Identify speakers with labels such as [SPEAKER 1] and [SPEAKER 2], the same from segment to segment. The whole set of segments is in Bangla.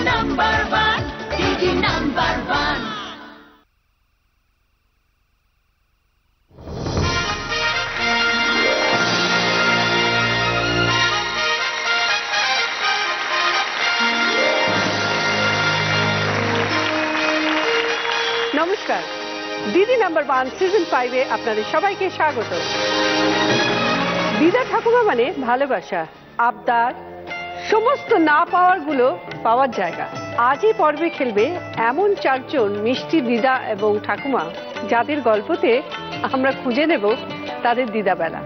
[SPEAKER 1] নাম্বার ওয়ান, দিদি নাম্বার ওয়ান।
[SPEAKER 2] নমস্কার, দিদি নাম্বার ওয়ান সিজন 5-এ আপনাদের সবাইকে স্বাগত। দিদা ঠাকুমা মানে ভালোবাসা, আবদার, সমস্ত না পাওয়ারগুলো পাওয়ার জায়গা। আজ এই পর্বে খেলবে এমন 4 জন মিষ্টি দিদা এবং ঠাকুমা, যাদের গল্পতে আমরা খুঁজে নেব তাদের দিদাবেলা।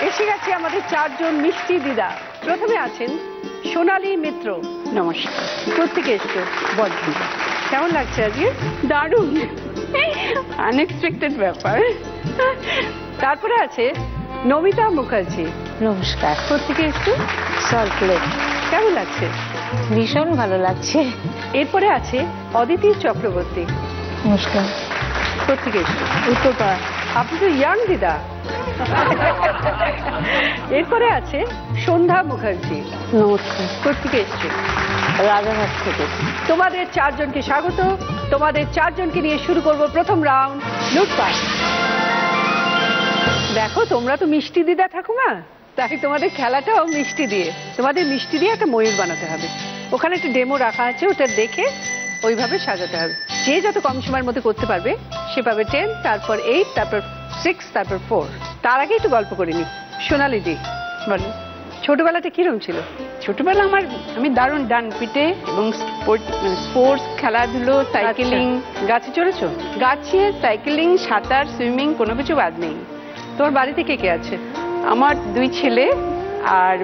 [SPEAKER 2] এসে গেছে আমাদের 4 জন মিষ্টি দিদা। প্রথমে আছেন সোনালী মিত্র। নমস্কার। প্রত্যেকে এসছো। বর্ধমান। কেমন লাগছে আজকে? দারুণ, আনএক্সপেক্টেড ব্যাপার। তারপরে আছে নমিতা মুখার্জি।
[SPEAKER 3] নমস্কার।
[SPEAKER 2] প্রত্যেকে এসছো।
[SPEAKER 3] Salt lake.
[SPEAKER 2] কেমন লাগছে?
[SPEAKER 3] ভীষণ ভালো লাগছে।
[SPEAKER 2] এরপরে আছে অদিতি চক্রবর্তী।
[SPEAKER 3] নমস্কার।
[SPEAKER 2] প্রত্যেকে এসছো। উত্তরপাড়া। আপনি তো ইয়াং দিদা। এরপরে আছে সন্ধ্যা মুখার্জি।
[SPEAKER 3] নমস্কার।
[SPEAKER 2] প্রত্যেকে এসছো।
[SPEAKER 3] রাজারহাট থেকে।
[SPEAKER 2] তোমাদের 4 জনকে স্বাগত। তোমাদের 4 জনকে নিয়ে শুরু করব প্রথম রাউন্ড, লুটপাট। দেখো, তোমরা তো মিষ্টি দিদা ঠাকুমা, তাই তোমাদের খেলাটাও মিষ্টি দিয়ে। তোমাদের মিষ্টি দিয়ে একটা ময়ূর বানাতে হবে। ওখানে একটা ডেমো রাখা আছে, ওটা দেখে ওইভাবে সাজাতে হবে। যে যত কম সময়ের মধ্যে করতে পারবে সে পাবে 10, তারপর 8, তারপর 6, তারপর 4। তার আগে একটু গল্প করিনি। সোনালী দি বলো, ছোটবেলাটা কিরম ছিল?
[SPEAKER 4] ছোটবেলা আমি দারুণ ডান পিটে এবং স্পোর্টস, খেলাধুলো, সাইকেলিং।
[SPEAKER 2] গাছে চড়েছো?
[SPEAKER 4] গাছে সাইকেলিং, সাঁতার, সুইমিং, কোনো কিছু বাদ নেই।
[SPEAKER 2] তোমার বাড়িতে কে কে আছে?
[SPEAKER 4] আমার 2 ছেলে আর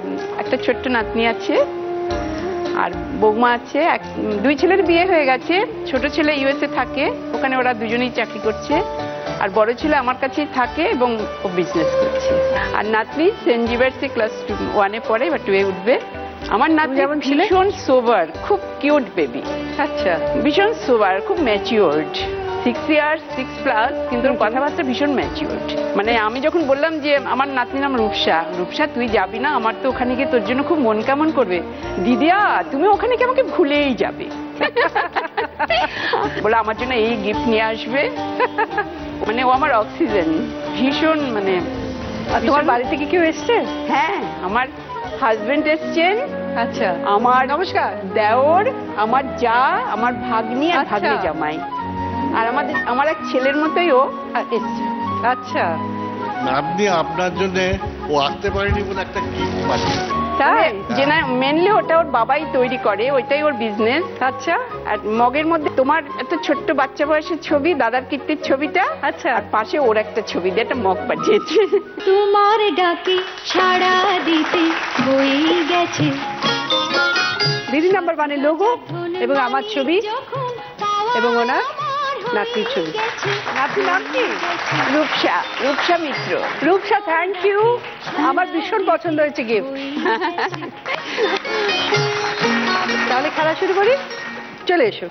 [SPEAKER 4] একটা ছোট্ট নাতনি আছে, আর বৌমা আছে। 2 ছেলের বিয়ে হয়ে গেছে। ছোট ছেলে ইউএসএ থাকে, ওখানে ওরা দুজনেই চাকরি করছে। আর বড় ছেলে আমার কাছেই থাকে এবং ও বিজনেস করছে। আর নাতনি সেন্ট জিভার্সে ক্লাস 1-এ পড়ে, এবার 2-এ উঠবে। আমার নাতনি যেমন ভীষণ সোবার, খুব কিউট বেবি।
[SPEAKER 2] আচ্ছা।
[SPEAKER 4] ভীষণ সোবার, খুব ম্যাচিওর্ড। 6 ইয়ার্স, 6+, কিন্তু ওর কথাবার্তা ভীষণ ম্যাচিওর্ড। মানে আমি যখন বললাম যে আমার নাতনির নাম রূপসা, রূপসা তুই যাবি না, আমার তো ওখানে গিয়ে তোর জন্য খুব মন কেমন করবে। দিদিয়া তুমি ওখানে গিয়ে আমাকে ভুলেই যাবে। বলে আমার জন্য এই গিফট নিয়ে আসবে। মানে ও আমার অক্সিজেন, ভীষণ। মানে
[SPEAKER 2] তোমার বাড়ি থেকে কেউ এসছে?
[SPEAKER 4] হ্যাঁ, আমার হাজবেন্ড এসছেন।
[SPEAKER 2] আচ্ছা।
[SPEAKER 4] আমার
[SPEAKER 2] নমস্কার।
[SPEAKER 4] দেওর, আমার যা, আমার ভাগ্নি আর ভাগ্নি জামাই, আর আমার এক ছেলের মতোই ও এসছে।
[SPEAKER 2] আচ্ছা।
[SPEAKER 5] আপনি আপনার জন্য ও আসতে পারেনি বলে একটা গিফট পাঠিয়েছেন।
[SPEAKER 2] তাই?
[SPEAKER 4] যে না, মেনলি ওটা ওর বাবাই তৈরি করে, ওইটাই ওর বিজনেস।
[SPEAKER 2] আচ্ছা।
[SPEAKER 4] আর মগের মধ্যে তোমার একটা ছোট্ট বাচ্চা বয়সের ছবি, দাদার কীর্তির ছবিটা।
[SPEAKER 2] আচ্ছা।
[SPEAKER 4] আর পাশে ওর একটা ছবি দিয়ে একটা মগ পাঠিয়েছে।
[SPEAKER 1] তোমার ডাকে সাড়া দিতে বই গেছে
[SPEAKER 2] দিদি নাম্বার 1-এর লোগো এবং আমার ছবি এবং ওনার নাতির ছবি। নাতির নাম কি?
[SPEAKER 4] রূপসা, রূপসা মিত্র।
[SPEAKER 2] Rupsa, thank you. আমার ভীষণ পছন্দ হয়েছে গিফট। তাহলে খেলা শুরু করি, চলে এসো।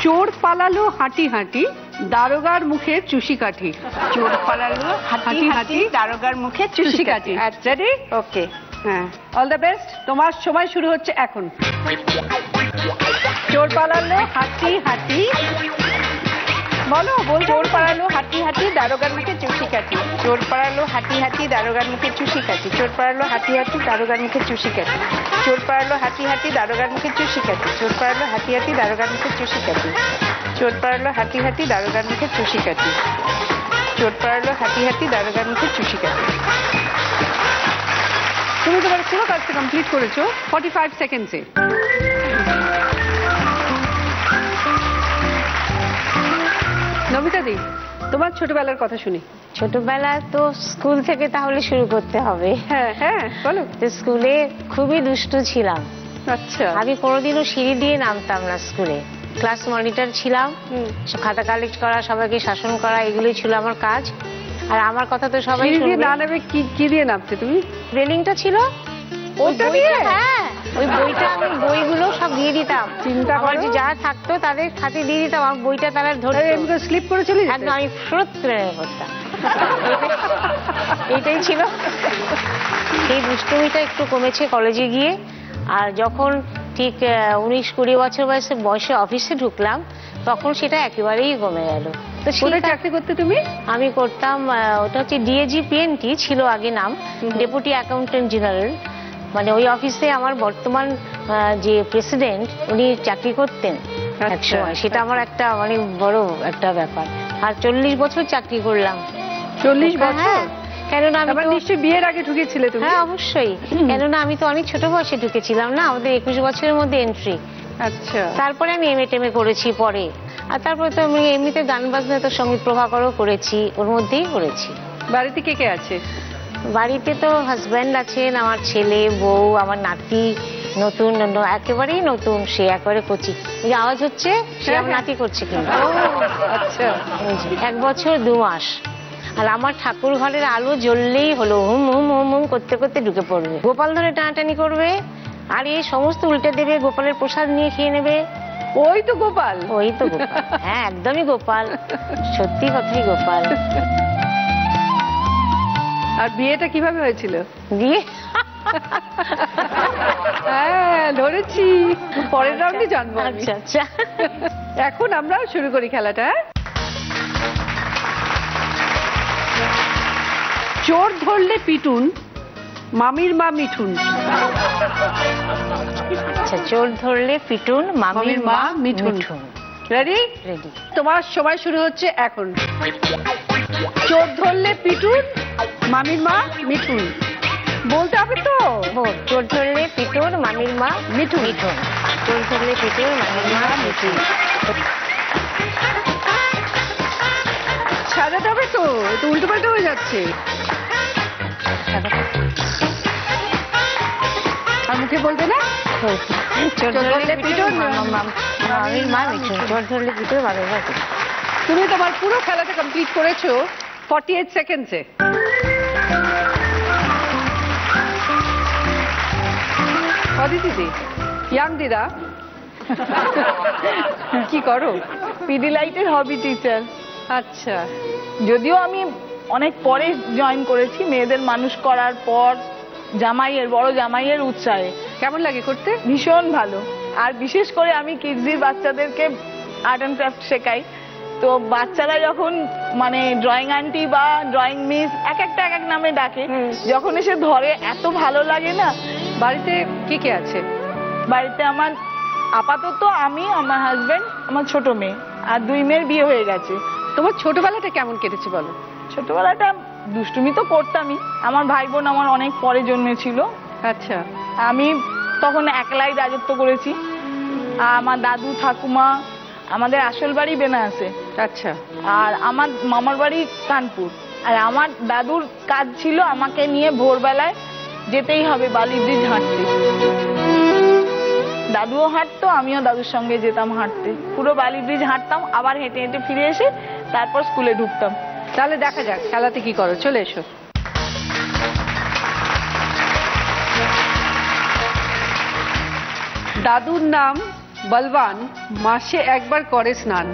[SPEAKER 2] চোর পালালো হাঁটি হাঁটি, দারোগার মুখে চুষি কাঠি।
[SPEAKER 4] চোর পালালো হাঁটি হাঁটি, দারোগার মুখে চুষি কাঠি।
[SPEAKER 2] রেডি?
[SPEAKER 4] ওকে।
[SPEAKER 2] হ্যাঁ, অল দ্য বেস্ট। তোমার সময় শুরু হচ্ছে এখন। চোর পালালো হাঁটি হাঁটি, বলো বল।
[SPEAKER 4] চোর পালালো হাঁটি হাঁটি, দারোগার মুখে চুষি কাঠি। চোর পালালো হাঁটি হাঁটি, দারোগার মুখে চুষি কাঠি। চোর পালালো হাঁটি হাঁটি, দারোগার মুখে চুষি কাঠি। চোর পালালো হাঁটি হাঁটি, দারোগার মুখে চুষি কাঠি। চোর পালালো হাঁটি হাঁটি, দারোগার মুখে চুষি কাঠি। চোর পালালো হাঁটি হাঁটি, দারোগার মুখে চুষি কাঠি। চোর পালালো হাঁটি হাঁটি, দারোগার মুখে চুষি কাঠি।
[SPEAKER 2] তুমি তোমার পুরো কাজটা কমপ্লিট করেছো 45 সেকেন্ডসে। নমিতা দি, তোমার ছোটবেলার কথা শুনি।
[SPEAKER 3] ছোটবেলা তো স্কুল থেকে তাহলে শুরু করতে হবে।
[SPEAKER 2] হ্যাঁ হ্যাঁ, বলো।
[SPEAKER 3] তো স্কুলে খুবই দুষ্টু ছিলাম।
[SPEAKER 2] আচ্ছা।
[SPEAKER 3] আমি কোনোদিনও সিঁড়ি দিয়ে নামতাম না স্কুলে। ক্লাস মনিটর ছিলাম, খাতা কালেক্ট করা, সবাইকে শাসন করা, এগুলোই ছিল আমার কাজ। আর আমার কথা তো সবাই
[SPEAKER 2] সিঁড়ি দিয়ে
[SPEAKER 3] শুনবে।
[SPEAKER 2] না নেবে কি দিয়ে নামতে তুমি?
[SPEAKER 3] রেলিংটা ছিল, ওই
[SPEAKER 2] ওটা
[SPEAKER 3] বইটা,
[SPEAKER 2] দিয়ে?
[SPEAKER 3] হ্যাঁ ওই বইটা আমি বইগুলো সব দিয়ে দিতাম।
[SPEAKER 2] চিন্তা
[SPEAKER 3] আমার
[SPEAKER 2] করো।
[SPEAKER 3] যে যারা থাকতো তাদের হাতে দিয়ে দিতাম, আমার বইটা তারা ধরতো।
[SPEAKER 2] স্লিপ করে চলে যেতে?
[SPEAKER 3] একদম আমি ফ্রুত করে পড়তাম। এইটাই ছিল। সেই দুষ্টুমিটা একটু কমেছে কলেজে গিয়ে। আর যখন ঠিক 19-20 বছর বয়সে অফিসে ঢুকলাম, তখন সেটা একেবারেই কমে গেল। তো
[SPEAKER 2] কোথায় চাকরি করতে তুমি?
[SPEAKER 3] আমি করতাম, ওটা হচ্ছে ডিএজি পিএনটি ছিল আগে নাম, ডেপুটি অ্যাকাউন্টেন্ট জেনারেল। মানে ওই অফিসে আমার বর্তমান যে প্রেসিডেন্ট উনি চাকরি করতেন এক সময়। সেটা আমার একটা মানে বড় একটা ব্যাপার। আর 40 বছর চাকরি করলাম।
[SPEAKER 2] 40 বছর?
[SPEAKER 3] হ্যাঁ, কেননা আমি
[SPEAKER 2] আবার
[SPEAKER 3] তো,
[SPEAKER 2] নিশ্চয়ই বিয়ের আগে ঢুকেছিলে তুমি?
[SPEAKER 3] হ্যাঁ অবশ্যই, কেননা আমি তো অনেক ছোট বয়সে ঢুকেছিলাম না, আমাদের 21 বছরের মধ্যে এন্ট্রি।
[SPEAKER 2] আচ্ছা।
[SPEAKER 3] তারপরে আমি এমএ করেছি পরে। আর তারপরে তো আমি এমনিতে গান বাজনা তো সঙ্গীত প্রভাকরও করেছি, ওর মধ্যেই করেছি।
[SPEAKER 2] বাড়িতে কে কে আছে?
[SPEAKER 3] বাড়িতে তো হাজব্যান্ড আছেন, আমার ছেলে, বউ, আমার নাতি, নতুন একেবারেই নতুন, সে একেবারে কচি। এই আওয়াজ হচ্ছে, সে আমার নাতি করছে কিন্তু।
[SPEAKER 2] আচ্ছা।
[SPEAKER 3] 1 বছর 2 মাস। আর আমার ঠাকুর ঘরের আলো জ্বললেই হলো, হুম হুম হুম হুম করতে করতে ঢুকে পড়বে, গোপাল ধরে টানাটানি করবে, আর এই সমস্ত উল্টে দেবে, গোপালের প্রসাদ নিয়ে খেয়ে নেবে।
[SPEAKER 2] ওই তো গোপাল।
[SPEAKER 3] ওই তো গোপাল, হ্যাঁ একদমই গোপাল, সত্যি কথাই গোপাল।
[SPEAKER 2] আর বিয়েটা কিভাবে হয়েছিল?
[SPEAKER 3] দিয়ে
[SPEAKER 2] হ্যাঁ ধরেছি, পরের রাউন্ডে জানবো আমি।
[SPEAKER 3] আচ্ছা আচ্ছা।
[SPEAKER 2] এখন আমরা শুরু করি খেলাটা। চোর ধরলে পিটুন, মামির মা মিঠুন।
[SPEAKER 3] আচ্ছা, চোর ধরলে পিটুন, মামির মা মিঠুন।
[SPEAKER 2] রেডি?
[SPEAKER 3] রেডি।
[SPEAKER 2] তোমার সময় শুরু হচ্ছে এখন। চোর ধরলে পিটুন, মামির মা মিঠুন। বলতে হবে তো।
[SPEAKER 3] চোর ধরলে পিটুন, মামির মা মিঠুন। মিঠুন। চোর ধরলে পিটুন, মামির মা মিঠুন।
[SPEAKER 2] সাজাতে হবে তো, তো উল্টো পাল্টা হয়ে যাচ্ছে। আর মুখে বলবে না?
[SPEAKER 3] চোর ধরলে পিটুন, মামির মা মিঠুন। চোর ধরলে পিটুন, মামির মা মিঠুন।
[SPEAKER 2] তুমি তোমার পুরো খেলাটা কমপ্লিট করেছো 48 সেকেন্ডসে। অদিতি, ইয়াং দিদা, কি করো?
[SPEAKER 6] পিডিলাইটের হবি টিচার।
[SPEAKER 2] আচ্ছা।
[SPEAKER 6] যদিও আমি অনেক পরে জয়েন করেছি, মেয়েদের মানুষ করার পর, বড় জামাইয়ের উৎসাহে।
[SPEAKER 2] কেমন লাগে করতে?
[SPEAKER 6] ভীষণ ভালো। আর বিশেষ করে আমি কিডজির বাচ্চাদেরকে আর্ট অ্যান্ড ক্রাফট শেখাই। তো বাচ্চারা যখন মানে ড্রয়িং আন্টি বা ড্রয়িং মিস এক এক নামে ডাকে, যখন এসে ধরে এত ভালো লাগে না।
[SPEAKER 2] বাড়িতে কে কে আছে?
[SPEAKER 6] বাড়িতে আমার আপাতত আমি, আমার হাজবেন্ড, আমার ছোট মেয়ে, আর 2 মেয়ের বিয়ে হয়ে গেছে।
[SPEAKER 2] তোমার ছোটবেলাটা কেমন কেটেছে বলো?
[SPEAKER 6] ছোটবেলাটা দুষ্টুমি তো করতামই। আমার ভাই বোন আমার অনেক পরে জন্মেছিল।
[SPEAKER 2] আচ্ছা।
[SPEAKER 6] আমি তখন একলাই রাজত্ব করেছি। আমার দাদু ঠাকুমা, আমাদের আসল বাড়ি বেনারসে।
[SPEAKER 2] আচ্ছা।
[SPEAKER 6] আর আমার মামার বাড়ি কানপুর। আর আমার দাদুর কাজ ছিল আমাকে নিয়ে ভোরবেলায় যেতেই হবে বালি ব্রিজ হাঁটতে। দাদুও হাঁটতো, আমিও দাদুর সঙ্গে যেতাম হাঁটতে। পুরো বালি ব্রিজ হাঁটতাম, আবার হেঁটে হেঁটে ফিরে এসে তারপর স্কুলে ঢুকতাম।
[SPEAKER 2] তাহলে দেখা যাক খেলাতে কি করো, চলে এসো। দাদুর নাম বলবান, মাসে একবার করে স্নান।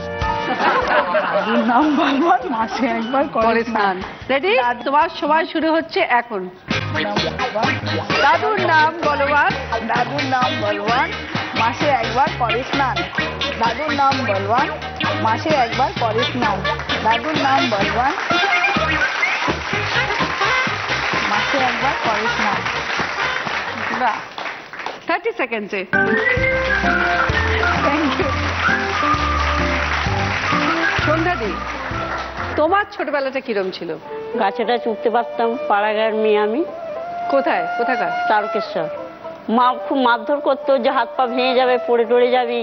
[SPEAKER 6] দাদুর নাম বলবান, মাসে একবার
[SPEAKER 2] করে স্নান। রেডি? তোমার সময় শুরু হচ্ছে এখন। দাদুর নাম বলবান,
[SPEAKER 6] দাদুর নাম বলবান, মাসে একবার করে স্নান। দাদুর নাম বলবান, মাসে একবার করে স্নান। দাদুর নাম বলবান, মাসে একবার করে স্নান।
[SPEAKER 2] 30 সেকেন্ডসে। সন্ধ্যাদি, তোমার ছোটবেলাটা কিরম ছিল?
[SPEAKER 7] গাছেটা চুপতে পারতাম, পাড়াগাঁয়ের মেয়ে আমি।
[SPEAKER 2] কোথায়? কোথাকার?
[SPEAKER 7] তারকেশ্বর। মা খুব মারধর করতো যে হাত পা ভেঙে যাবে, পড়ে টড়ে যাবি,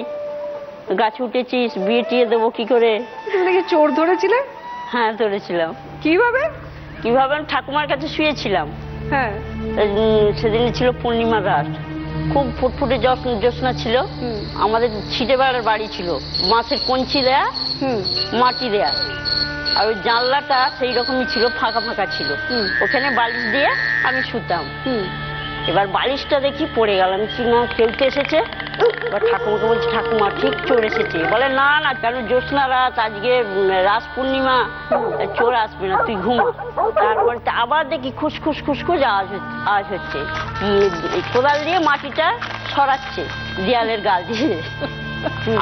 [SPEAKER 7] গাছে উঠেছিস, বিয়ে টিয়ে দেবো কি করে।
[SPEAKER 2] তুমি নাকি চোর ধরেছিলে?
[SPEAKER 7] হ্যাঁ ধরেছিলাম।
[SPEAKER 2] কিভাবে?
[SPEAKER 7] কিভাবে? আমি ঠাকুমার কাছে শুয়েছিলাম।
[SPEAKER 2] হ্যাঁ।
[SPEAKER 7] সেদিন ছিল পূর্ণিমা রাত, খুব ফুটফুটে জ্যোৎস্না ছিল। আমাদের ছিটে বেড়ার বাড়ি ছিল, মাছের কঞ্চি দেয়া, মাটি দেয়া। আর ওই জানলাটা সেই রকমই ছিল, ফাঁকা ফাঁকা ছিল। ওখানে বালিশ দিয়ে আমি শুতাম। এবার বালিশটা দেখি পড়ে গেল, আমি কি না খেলতে এসেছে। এবার ঠাকুমাকে বলছি, ঠাকুমা ঠিক চোর এসেছে। বলে না না, কেন জ্যোৎস্না রাত, আজকে রাস পূর্ণিমা, চোর আসবে না, তুই ঘুমা। তারপর আবার দেখি খুসখুস খুসখুস আওয়াজ হচ্ছে, কোদাল দিয়ে মাটিটা সরাচ্ছে দেয়ালের গাল দিয়ে।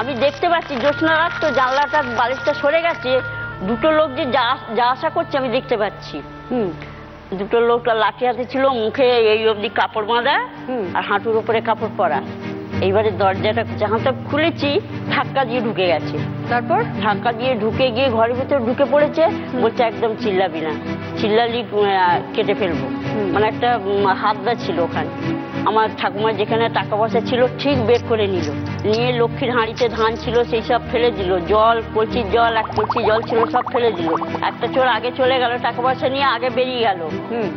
[SPEAKER 7] আমি দেখতে পাচ্ছি জ্যোৎস্না রাত তো, জানলাটা বালিশটা সরে গেছে, দুটো লোক যে যা আসা করছে আমি দেখতে পাচ্ছি। দুটো লোক লাঠি হাতে ছিল, মুখে এই অবধি কাপড় বাঁধা আর হাঁটুর উপরে কাপড় পরা। এইবারে দরজাটা জাহাঁটা খুলেছি, ধাক্কা দিয়ে ঢুকে গেছে।
[SPEAKER 2] তারপর
[SPEAKER 7] ধাক্কা দিয়ে ঢুকে গিয়ে ঘরের ভিতরে ঢুকে পড়েছে। বলছে একদম চিল্লাবি না, চিল্লালি কেটে ফেলবো। মানে একটা হাতদা ছিল ওখানে। আমার ঠাকুমার যেখানে টাকা পয়সা ছিল ঠিক বের করে নিল, নিয়ে লক্ষ্মীর হাঁড়িতে ধান ছিল সেই সব ফেলে দিল, জল, কলসির জল, এক কলসি জল ছিল সব ফেলে দিল। একটা চোর আগে চলে গেল, টাকা পয়সা নিয়ে আগে বেরিয়ে গেল।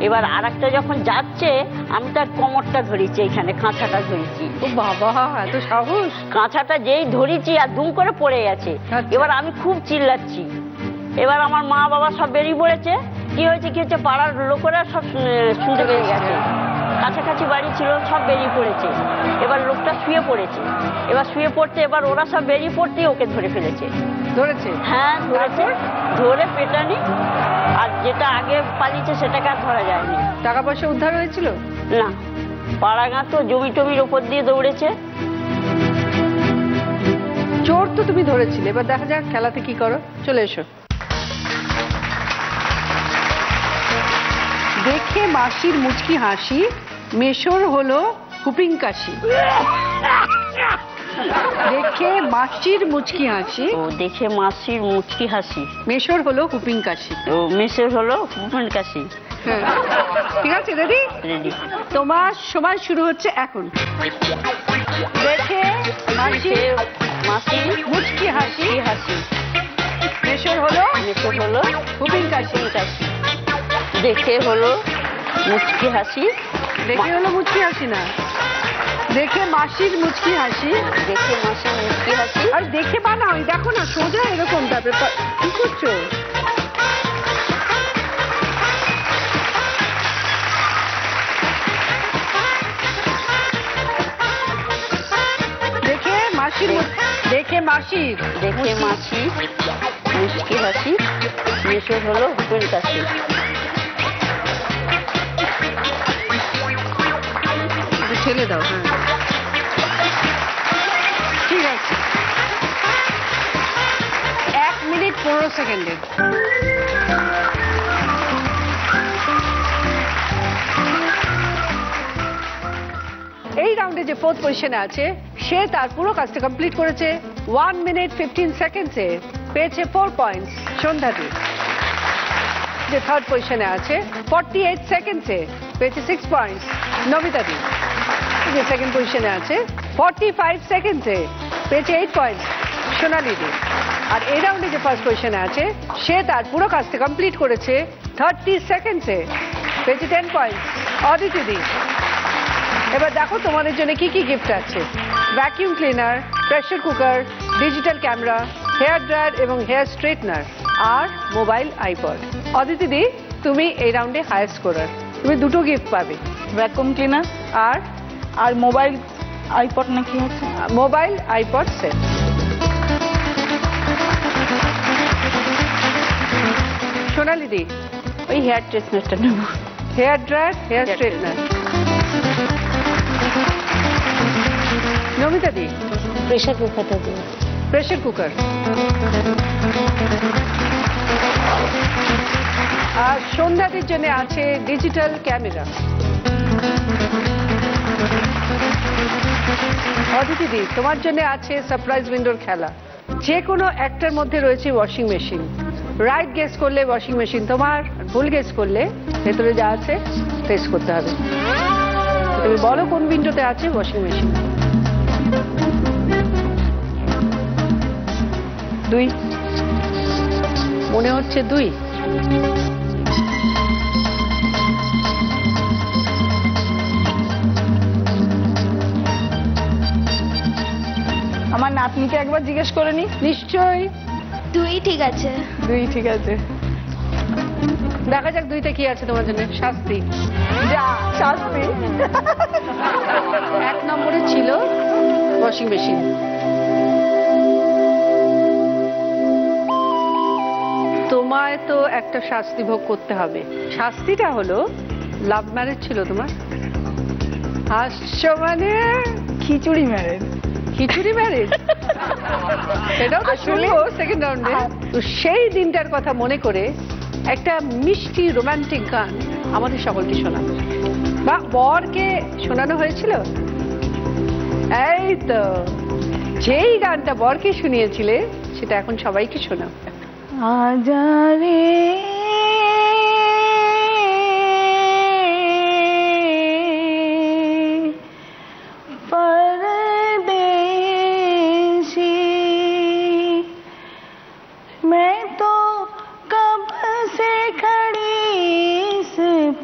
[SPEAKER 7] এবার আর একটা যখন যাচ্ছে, আমি তার কোমরটা ধরেছি, এখানে কাঁথাটা ধরেছি।
[SPEAKER 2] ও বাবা, এত সাহস!
[SPEAKER 7] কাঁথাটা যেই ধরেছি আর দুম করে পড়ে গেছে। এবার আমি খুব চিল্লাচ্ছি। এবার আমার মা বাবা সব বেরিয়ে পড়েছে। কি হয়েছে কি হচ্ছে, পাড়ার লোকেরা সব শুনতে পেয়ে গেছে। কাছাকাছি বাড়ি ছিল, সব বেরিয়ে পড়েছে। এবার লোকটা শুয়ে পড়েছে। এবার শুয়ে পড়তে, এবার ওরা সব বেরিয়ে পড়তে ওকে ধরে ফেলেছে।
[SPEAKER 2] ধরেছে?
[SPEAKER 7] হ্যাঁ ধরেছে, ধরে পেটানি। আর যেটা আগে পালিয়েছে সেটাকে আর ধরা যায়নি।
[SPEAKER 2] টাকা পয়সা উদ্ধার হয়েছিল
[SPEAKER 7] না, পাড়াগাঁ তো জমি টমির ওপর দিয়ে দৌড়েছে।
[SPEAKER 2] চোর তো তুমি ধরেছিলে, এবার দেখা যাক খেলাতে কি করো। চলে এসো। দেখে মাসির মুচকি হাসি, মেশোর হলো হুপিং কাশি। দেখে মাসির মুচকি হাসি,
[SPEAKER 7] ও দেখে মাসির মুচকি হাসি,
[SPEAKER 2] মেশোর হলো হুপিং কাশি।
[SPEAKER 7] ও মেসের হলো হুপিং কাশি।
[SPEAKER 2] ঠিক আছে, রেডি?
[SPEAKER 7] রেডি।
[SPEAKER 2] তোমার সময় শুরু হচ্ছে এখন। দেখে মাসির
[SPEAKER 7] মাসির
[SPEAKER 2] মুচকি হাসি,
[SPEAKER 7] হাসি,
[SPEAKER 2] মেশোর হলো
[SPEAKER 7] মেসের হলো
[SPEAKER 2] হুপিং কাশি।
[SPEAKER 7] কাশি। দেখে হলো মুচকি হাসি,
[SPEAKER 2] দেখে হলো মুচকি হাসি না, দেখে মাসির মুচকি হাসি।
[SPEAKER 7] দেখে মাসির মুচকি হাসি।
[SPEAKER 2] আর দেখে বানাও, দেখো না সোজা এরকম। তারপরে কি করছো? দেখে মাসির, দেখে মাসির,
[SPEAKER 7] দেখে মাসি মুচকি হাসি, মেসের হলো হুপিং কাশি।
[SPEAKER 2] ছেলে দাও। হ্যাঁ ঠিক আছে। 1 মিনিট 15 সেকেন্ডে। এই রাউন্ডে যে ফোর্থ পজিশনে আছে সে তার পুরো কাজটা কমপ্লিট করেছে 1 মিনিট 15 সেকেন্ডসে, পেয়েছে 4 পয়েন্টস। সন্ধ্যাদি যে থার্ড পজিশনে আছে 48 সেকেন্ডসে, পেয়েছে 6 পয়েন্টস। নমিতাদি যে সেকেন্ড পজিশনে আছে 45 সেকেন্ডসে, পেয়েছে 8 পয়েন্টস। সোনালিদি। আর এই রাউন্ডে যে ফার্স্ট পজিশনে আছে সে তার পুরো কাজটা কমপ্লিট করেছে 30 সেকেন্ডসে, পেয়েছে 10 পয়েন্টস। অদিতিদি। এবার দেখো তোমাদের জন্য কি কি গিফট আছে। Vacuum cleaner, pressure cooker, digital camera, hair dryer এবং হেয়ার স্ট্রেটনার আর মোবাইল আইপড। অদিতিদি, তুমি এই রাউন্ডে হায়ার স্কোরার, তুমি দুটো গিফট পাবে,
[SPEAKER 6] ভ্যাকুয়াম ক্লিনার আর মোবাইল আইপড না কি হচ্ছে,
[SPEAKER 2] মোবাইল আইপড সেট। সোনালিদি,
[SPEAKER 6] ওই হেয়ার স্ট্রেটনারটা নেব।
[SPEAKER 2] Hair dryer, hair straightener. নমিতাদি,
[SPEAKER 3] প্রেশার কুকারটা দিন।
[SPEAKER 2] Pressure cooker. আর সন্ধ্যাদির জন্য আছে ডিজিটাল ক্যামেরা। অদিতিদি, তোমার জন্য আছে সারপ্রাইজ উইন্ডোর খেলা। যে কোনো একটার মধ্যে রয়েছে ওয়াশিং মেশিন। রাইট গেস করলে ওয়াশিং মেশিন তোমার, ভুল গেস করলে ভেতরে যা আছে টেস্ট করতে হবে। তুমি বলো কোন উইন্ডোতে আছে ওয়াশিং মেশিন। 2 মনে হচ্ছে 2।
[SPEAKER 6] আমার নাতনিকে একবার জিজ্ঞেস করে নি।
[SPEAKER 2] নিশ্চয়ই
[SPEAKER 1] 2 ঠিক আছে।
[SPEAKER 6] 2 ঠিক আছে।
[SPEAKER 2] দেখা যাক 2তে কি আছে তোমার জন্য। শাস্তি।
[SPEAKER 6] যা শাস্তি।
[SPEAKER 2] Washing machine. তোমায় তো একটা শাস্তি ভোগ করতে হবে। শাস্তিটা হলো লাভ ম্যারেজ ছিল তোমার। হাসছো মানে?
[SPEAKER 6] খিচুড়ি ম্যারেজ।
[SPEAKER 2] খিচুড়ি ম্যারেজ? এটাও তো শুনবো সেকেন্ড রাউন্ডে। তো সেই দিনটার কথা মনে করে একটা মিষ্টি রোমান্টিক গান আমাদের সকলকে শোনানো, বা বরকে শোনানো হয়েছিল। এই তো যেই গানটা বরকে শুনিয়েছিলে সেটা এখন সবাইকে শোনাও।
[SPEAKER 6] আজারে मैं तो कब से खड़ी इस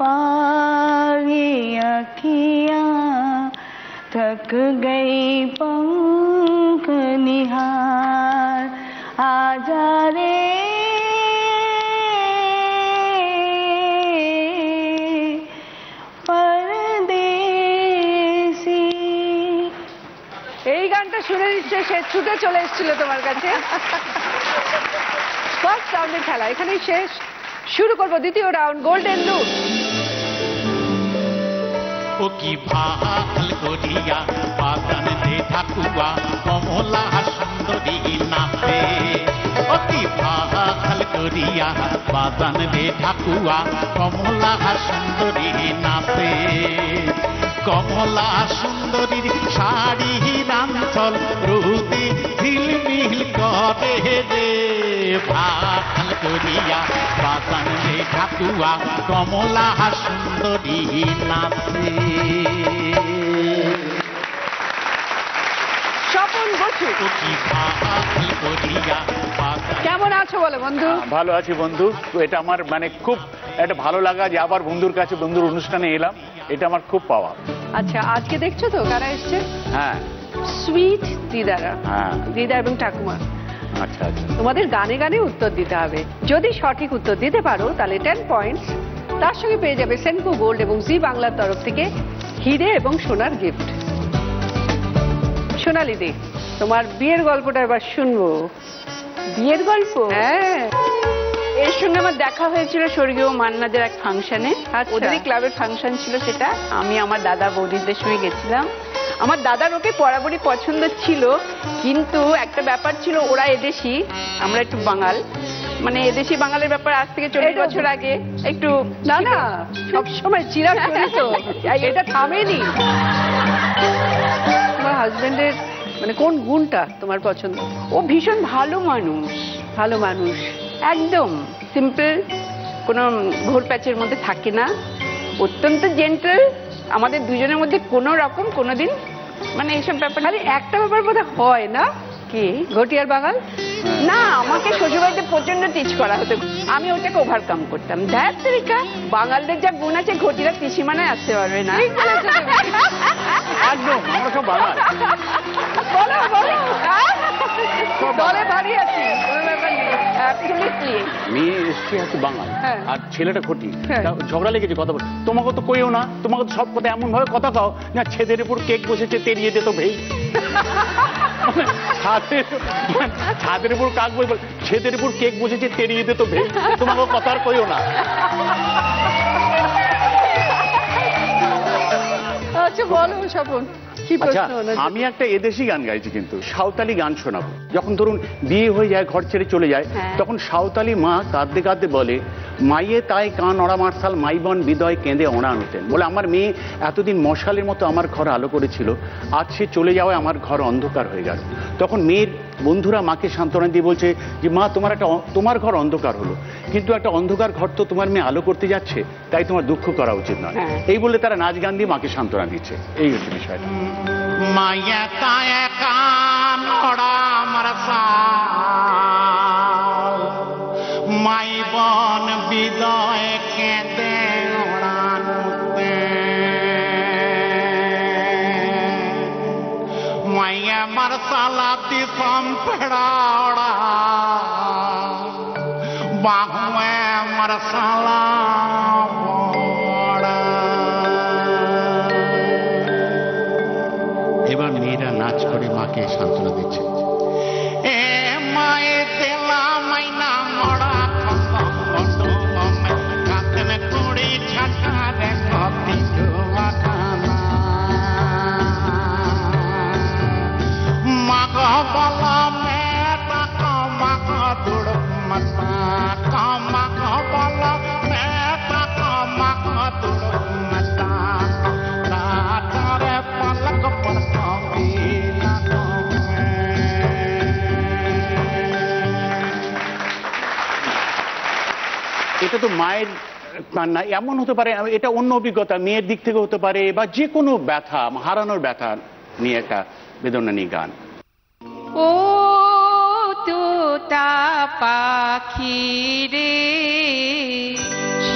[SPEAKER 6] पार ये अखियां थक गई पंख निहार आजा रे परदेसी।
[SPEAKER 2] এই গানটা শুনে নিশ্চয় সে ছুটে চলে এসেছিল তোমার কাছে। ফার্স্ট রাউন্ডের খেলা এখানেই শেষ। শুরু করবো দ্বিতীয় রাউন্ড, গোল্ডেন লুপ।
[SPEAKER 8] ও কি ভাল করিয়া বাদান দে ঠাকুয়া কমলা সুন্দরী নাচে। ও কি ভাল করিয়া বাদান দে ঠাকুয়া কমলা সুন্দরী নাচে। কমলা সুন্দরীর শাড়ি রাঞ্চল রুদি ঝিলমিল করে রে। ভাল করিয়া বাদান দে ঠাকুয়া কমলা সুন্দরী নাচে।
[SPEAKER 2] স্বপন বসু, কেমন আছো বলো বন্ধু?
[SPEAKER 9] ভালো আছি বন্ধু। এটা আমার মানে খুব একটা ভালো লাগা যে আবার বন্ধুর কাছে বন্ধুর অনুষ্ঠানে এলাম, এটা আমার খুব পাওয়া।
[SPEAKER 2] আচ্ছা আজকে দেখছো তো কারা এসছে?
[SPEAKER 9] হ্যাঁ
[SPEAKER 2] সুইট দিদারা,
[SPEAKER 9] হ্যাঁ
[SPEAKER 2] দিদা এবং ঠাকুমা।
[SPEAKER 9] আচ্ছা আচ্ছা,
[SPEAKER 2] তোমাদের গানে গানে উত্তর দিতে হবে। যদি সঠিক উত্তর দিতে পারো তাহলে 10 পয়েন্টস, তার সঙ্গে পেয়ে যাবে সেনকো গোল্ড এবং জি বাংলার তরফ থেকে হিরে এবং সোনার গিফট। সোনালি দি, তোমার বিয়ের গল্পটা এবার শুনবো।
[SPEAKER 4] বিয়ের গল্প?
[SPEAKER 2] হ্যাঁ,
[SPEAKER 4] এর সঙ্গে আমার দেখা হয়েছিল স্বর্গীয় মান্নাদের এক ফাংশনে।
[SPEAKER 2] আচ্ছা।
[SPEAKER 4] ওদেরই ক্লাবের ফাংশন ছিল সেটা। আমি আমার দাদা বৌদিদের সঙ্গে গেছিলাম। আমার দাদার ওকে বরাবরই পছন্দ ছিল, কিন্তু একটা ব্যাপার ছিল, ওরা এদেশি, আমরা একটু বাঙাল, মানে এদেশি বাঙালের ব্যাপার আজ থেকে 40 বছর আগে একটু
[SPEAKER 2] না না সবসময় চিরাচরিত, এটা থামেনি। তোমার হাজবেন্ডের মানে কোন গুণটা তোমার পছন্দ?
[SPEAKER 4] ও ভীষণ ভালো মানুষ।
[SPEAKER 2] ভালো মানুষ,
[SPEAKER 4] একদম সিম্পল, কোনো ঘোর প্যাচের মধ্যে থাকে না, অত্যন্ত জেন্টল। আমাদের দুজনের মধ্যে কোনো রকম কোনোদিন মানে এইসব ব্যাপার।
[SPEAKER 2] খালি একটা ব্যাপার বোধহয় হয় না, কি ঘটিয়ার বাঙাল?
[SPEAKER 4] না, আমাকে শ্বশুরবাড়িতে প্রচন্ড টিচ করা হতো, আমি ওটাকে ওভারকাম করতাম। দেখ তরিকা, বাঙালদের যা গুণ আছে ঘটিরা ত্রিসীমানায় আসতে পারবে না।
[SPEAKER 9] একদম আমরা সব বাঙাল।
[SPEAKER 2] বলো বলো, দলে ভারী আছি, কোনো ব্যাপার নেই।
[SPEAKER 9] মেয়ে এসছে হচ্ছে বাঙাল,
[SPEAKER 2] হ্যাঁ।
[SPEAKER 9] আর ছেলেটা ঘটি।
[SPEAKER 2] হ্যাঁ।
[SPEAKER 9] তা ঝগড়া লেগেছে কথা বল। তোমাকে তো কইও না, তোমাকে তো সব কথা এমন ভাবে কথা কাও না ছেদের উপর কেক বসেছে তেড়িয়ে দে তো ভেই। ছাদের উপর কাক বসে ছেদের উপর কেক বসেছে তেড়িয়ে দে তো ভেই, তোমাকে কথা আর কইও না।
[SPEAKER 2] আচ্ছা বলো স্বপন, কি
[SPEAKER 9] আচ্ছা,
[SPEAKER 2] প্রশ্ন?
[SPEAKER 9] আমি একটা এদেশি গান গাইছি, কিন্তু সাঁওতালি গান শোনাবো। যখন ধরুন বিয়ে হয়ে যায়, ঘর ছেড়ে চলে যায়, তখন সাঁওতালি মা কাঁদতে কাঁদতে বলে, মাইয়ে তাই কান অড়া মার্শাল মাইবন বিদয় কেঁদে অড়া আনতেন। বলে আমার মেয়ে এতদিন মশালের মতো আমার ঘর আলো করেছিল, আজ সে চলে যাওয়ায় আমার ঘর অন্ধকার হয়ে গেল। তখন মেয়ের বন্ধুরা মাকে সান্ত্বনা দিয়ে বলছে যে মা তোমার ঘর অন্ধকার হলো, কিন্তু একটা অন্ধকার ঘর তো তোমার মেয়ে আলো করতে যাচ্ছে, তাই তোমার দুঃখ করা উচিত নয়। এই বলে তারা নাচ গান দিয়ে মাকে সান্ত্বনা দিচ্ছে। এই হচ্ছে বিষয়টা।
[SPEAKER 8] মায়া তায়া কান ওড়া মারসাল মাই বন বিদয় কেঁদে ওড়ানুতে মায়া মারসালাতি সম্পড়া ওড়া বাহুয়ে মারসালা এবার মেয়েরা নাচ করে মাকে সান্ত্বনা দিচ্ছে। এ মায়ে তেলা মাইনা মরা কাতন কুড়ি ছাটা রে কপি মাখানা মাগ বলা মেটা কমাক দুড় মতা কমাক বলা মেটা কমাক দুড় মতা রাতারে পলক পর কবিলা
[SPEAKER 9] এটা তো মায়ের কান্না, এমন হতে পারে এটা অন্য অভিজ্ঞতা মেয়ের দিক থেকে হতে পারে, বা যে কোনো ব্যথা, হারানোর ব্যথা নিয়ে একটা বেদনা নিয়ে গান।
[SPEAKER 4] ও তোতা পাখি রে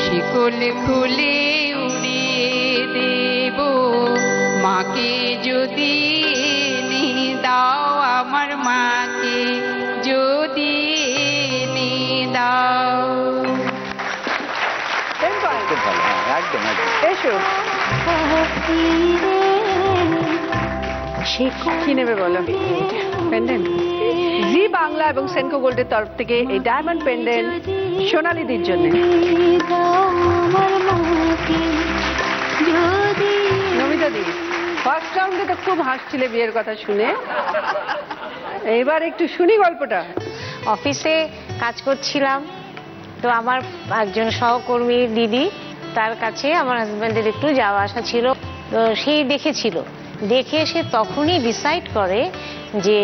[SPEAKER 4] শিকল খুলে উড়িয়ে দেব মাকে যদি এনে দাও আমার মাকে যদি এনে দাও।
[SPEAKER 9] খুব ভালো, হ্যাঁ, একদম একদম।
[SPEAKER 2] এসো, কি নেবে বলো? পেন্ডেন্ট। জি বাংলা এবং সেনকো গোল্ডের তরফ থেকে এই ডায়মন্ড পেন্ডেন্ট সোনালীদির জন্য। নমিতা দি, ফার্স্ট রাউন্ডে তো খুব হাসছিলে বিয়ের কথা শুনে, এবার একটু শুনি গল্পটা।
[SPEAKER 3] অফিসে কাজ করছিলাম, তো আমার একজন সহকর্মী দিদি, তার কাছে আমার হাজব্যান্ডের একটু যাওয়া আসা ছিল, তো সেই দেখেছিল, দেখে সে তখনই ডিসাইড করে যে